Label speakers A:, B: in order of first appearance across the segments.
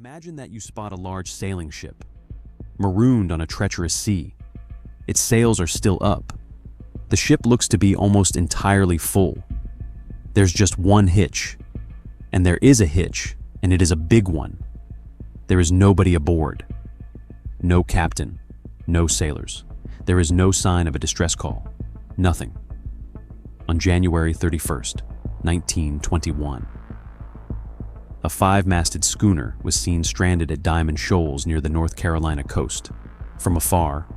A: Imagine that you spot a large sailing ship, marooned on a treacherous sea. Its sails are still up. The ship looks to be almost entirely full. There's just one hitch. And there is a hitch, and it is a big one. There is nobody aboard. No captain, no sailors. There is no sign of a distress call. Nothing. On January 31st, 1921. A 5-masted schooner was seen stranded at Diamond Shoals near the North Carolina coast. From afar,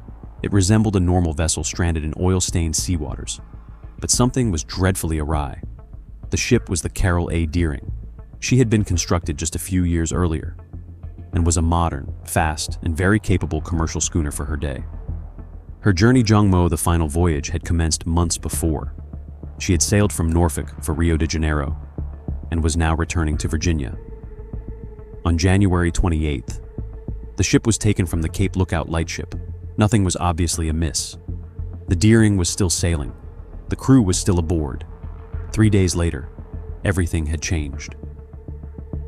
A: it resembled a normal vessel stranded in oil-stained seawaters. But something was dreadfully awry. The ship was the Carroll A. Deering. She had been constructed just a few years earlier and was a modern, fast, and very capable commercial schooner for her day. Her journey Jongmo, the final voyage, had commenced months before. She had sailed from Norfolk for Rio de Janeiro and was now returning to Virginia. On January 28th, the ship was taken from the Cape Lookout lightship. Nothing was obviously amiss. The Deering was still sailing. The crew was still aboard. 3 days later, everything had changed.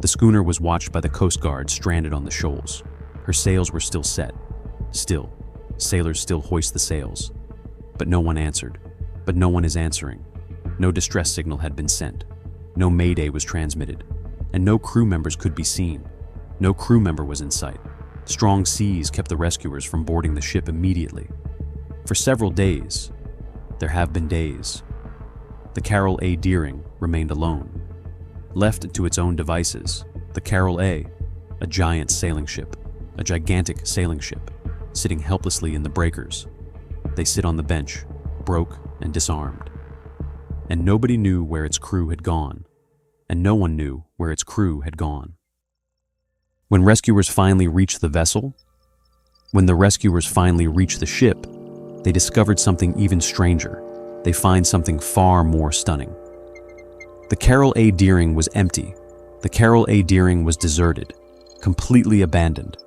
A: The schooner was watched by the Coast Guard stranded on the shoals. Her sails were still set. Still, sailors still hoist the sails. But no one answered. But no one is answering. No distress signal had been sent. No mayday was transmitted. And no crew members could be seen. No crew member was in sight. Strong seas kept the rescuers from boarding the ship immediately. For several days, there have been days, the Carroll A. Deering remained alone. Left to its own devices, the Carroll A., a giant sailing ship, a gigantic sailing ship, sitting helplessly in the breakers. They sit on the bench, broke and disarmed. And nobody knew where its crew had gone, and no one knew where its crew had gone. When rescuers finally reached the vessel, when the rescuers finally reached the ship, they discovered something even stranger. They find something far more stunning. The Carroll A. Deering was empty. The Carroll A. Deering was deserted, completely abandoned.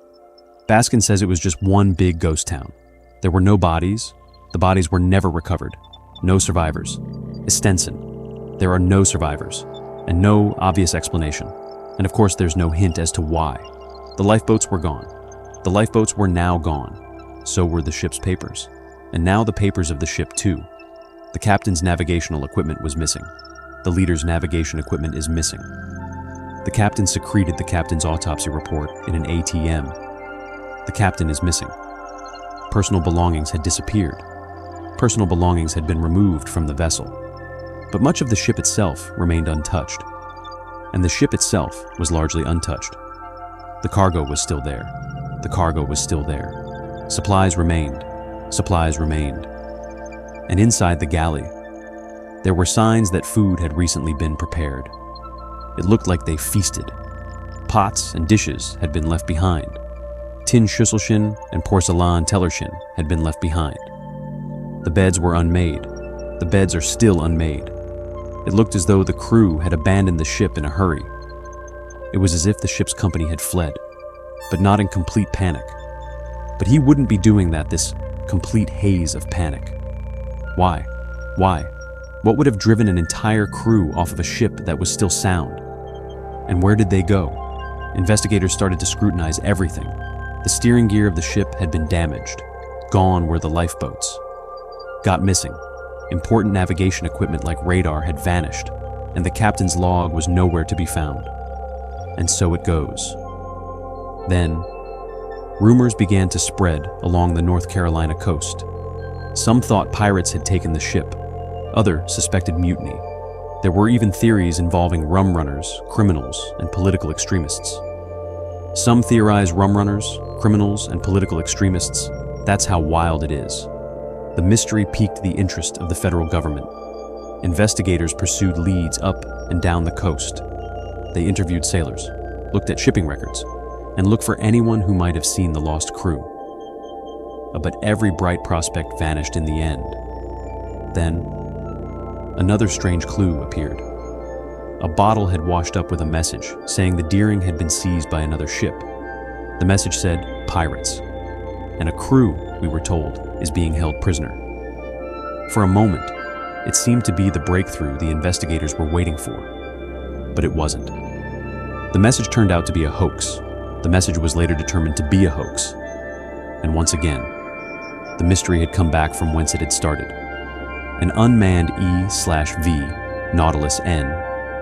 A: Baskin says it was just one big ghost town. There were no bodies. The bodies were never recovered. No survivors. Estenson, there are no survivors, and no obvious explanation. And of course, there's no hint as to why. The lifeboats were gone. The lifeboats were now gone. So were the ship's papers. And now the papers of the ship too. The captain's navigational equipment was missing. The leader's navigation equipment is missing. The captain secreted the captain's autopsy report in an ATM. The captain is missing. Personal belongings had disappeared. Personal belongings had been removed from the vessel. But much of the ship itself remained untouched. And the ship itself was largely untouched. The cargo was still there. The cargo was still there. Supplies remained. Supplies remained. And inside the galley, there were signs that food had recently been prepared. It looked like they feasted. Pots and dishes had been left behind. Tin Schüsselchen and porcelain Tellerchen had been left behind. The beds were unmade. The beds are still unmade. It looked as though the crew had abandoned the ship in a hurry. It was as if the ship's company had fled, but not in complete panic. But he wouldn't be doing that, this complete haze of panic. Why? Why? What would have driven an entire crew off of a ship that was still sound? And where did they go? Investigators started to scrutinize everything. The steering gear of the ship had been damaged. Gone were the lifeboats. Got missing. Important navigation equipment like radar had vanished, and the captain's log was nowhere to be found. And so it goes. Then, rumors began to spread along the North Carolina coast. Some thought pirates had taken the ship. Others suspected mutiny. There were even theories involving rum runners, criminals, and political extremists. Some theorize rum runners, criminals, and political extremists. That's how wild it is. The mystery piqued the interest of the federal government. Investigators pursued leads up and down the coast. They interviewed sailors, looked at shipping records, and looked for anyone who might have seen the lost crew. But every bright prospect vanished in the end. Then, another strange clue appeared. A bottle had washed up with a message saying the Deering had been seized by another ship. The message said, "Pirates." And a crew, we were told, is being held prisoner. For a moment, it seemed to be the breakthrough the investigators were waiting for. But it wasn't. The message turned out to be a hoax. The message was later determined to be a hoax. And once again, the mystery had come back from whence it had started. An unmanned E/V Nautilus N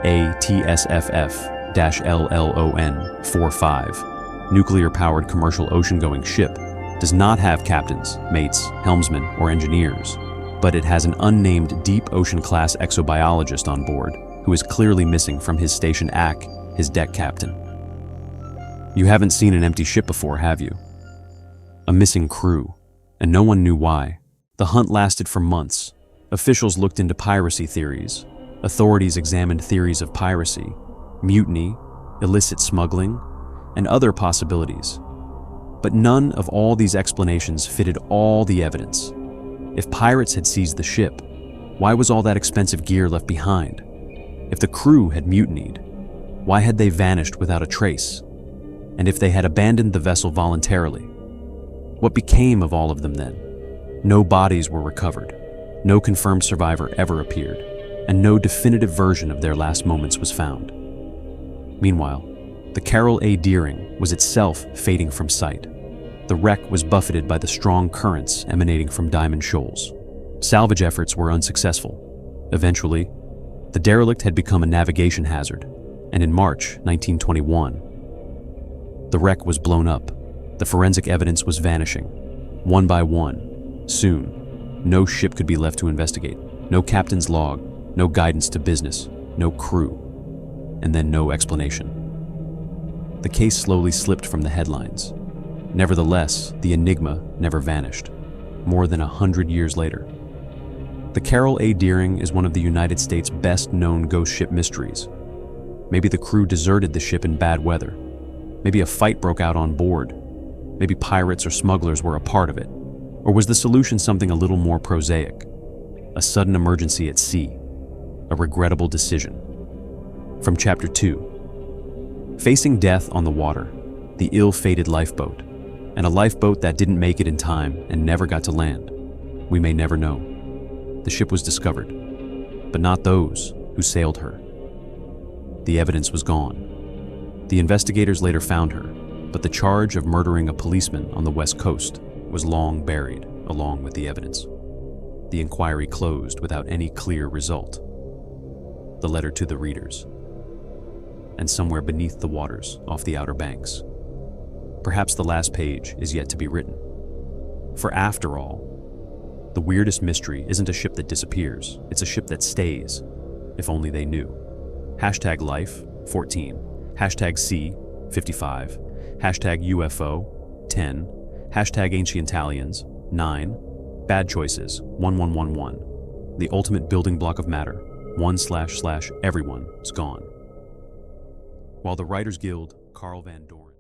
A: ATSFF-LLON 45 nuclear-powered commercial ocean-going ship does not have captains, mates, helmsmen, or engineers, but it has an unnamed deep ocean-class exobiologist on board who is clearly missing from his station AC, his deck captain. You haven't seen an empty ship before, have you? A missing crew, and no one knew why. The hunt lasted for months. Officials looked into piracy theories. Authorities examined theories of piracy, mutiny, illicit smuggling, and other possibilities. But none of all these explanations fitted all the evidence. If pirates had seized the ship, why was all that expensive gear left behind? If the crew had mutinied, why had they vanished without a trace? And if they had abandoned the vessel voluntarily, what became of all of them then? No bodies were recovered, no confirmed survivor ever appeared, and no definitive version of their last moments was found. Meanwhile, the Carol A. Deering was itself fading from sight. The wreck was buffeted by the strong currents emanating from Diamond Shoals. Salvage efforts were unsuccessful. Eventually, the derelict had become a navigation hazard, and in March 1921, the wreck was blown up. The forensic evidence was vanishing, one by one. Soon, no ship could be left to investigate, no captain's log, no guidance to business, no crew, and then no explanation. The case slowly slipped from the headlines. Nevertheless, the enigma never vanished, more than 100 years later. The Carol A. Deering is one of the United States' best-known ghost ship mysteries. Maybe the crew deserted the ship in bad weather. Maybe a fight broke out on board. Maybe pirates or smugglers were a part of it. Or was the solution something a little more prosaic? A sudden emergency at sea. A regrettable decision. From Chapter 2. Facing death on the water, the ill-fated lifeboat, and a lifeboat that didn't make it in time and never got to land. We may never know. The ship was discovered, but not those who sailed her. The evidence was gone. The investigators later found her, but the charge of murdering a policeman on the West Coast was long buried along with the evidence. The inquiry closed without any clear result. The letter to the readers. And somewhere beneath the waters, off the Outer Banks, perhaps the last page is yet to be written. For after all, the weirdest mystery isn't a ship that disappears, it's a ship that stays, if only they knew. Hashtag life, 14. Hashtag C, 55. Hashtag UFO, 10. Hashtag ancient aliens, 9. Bad choices, 1111. The ultimate building block of matter, 1//everyone is gone. While the Writers Guild, Carl Van Doren.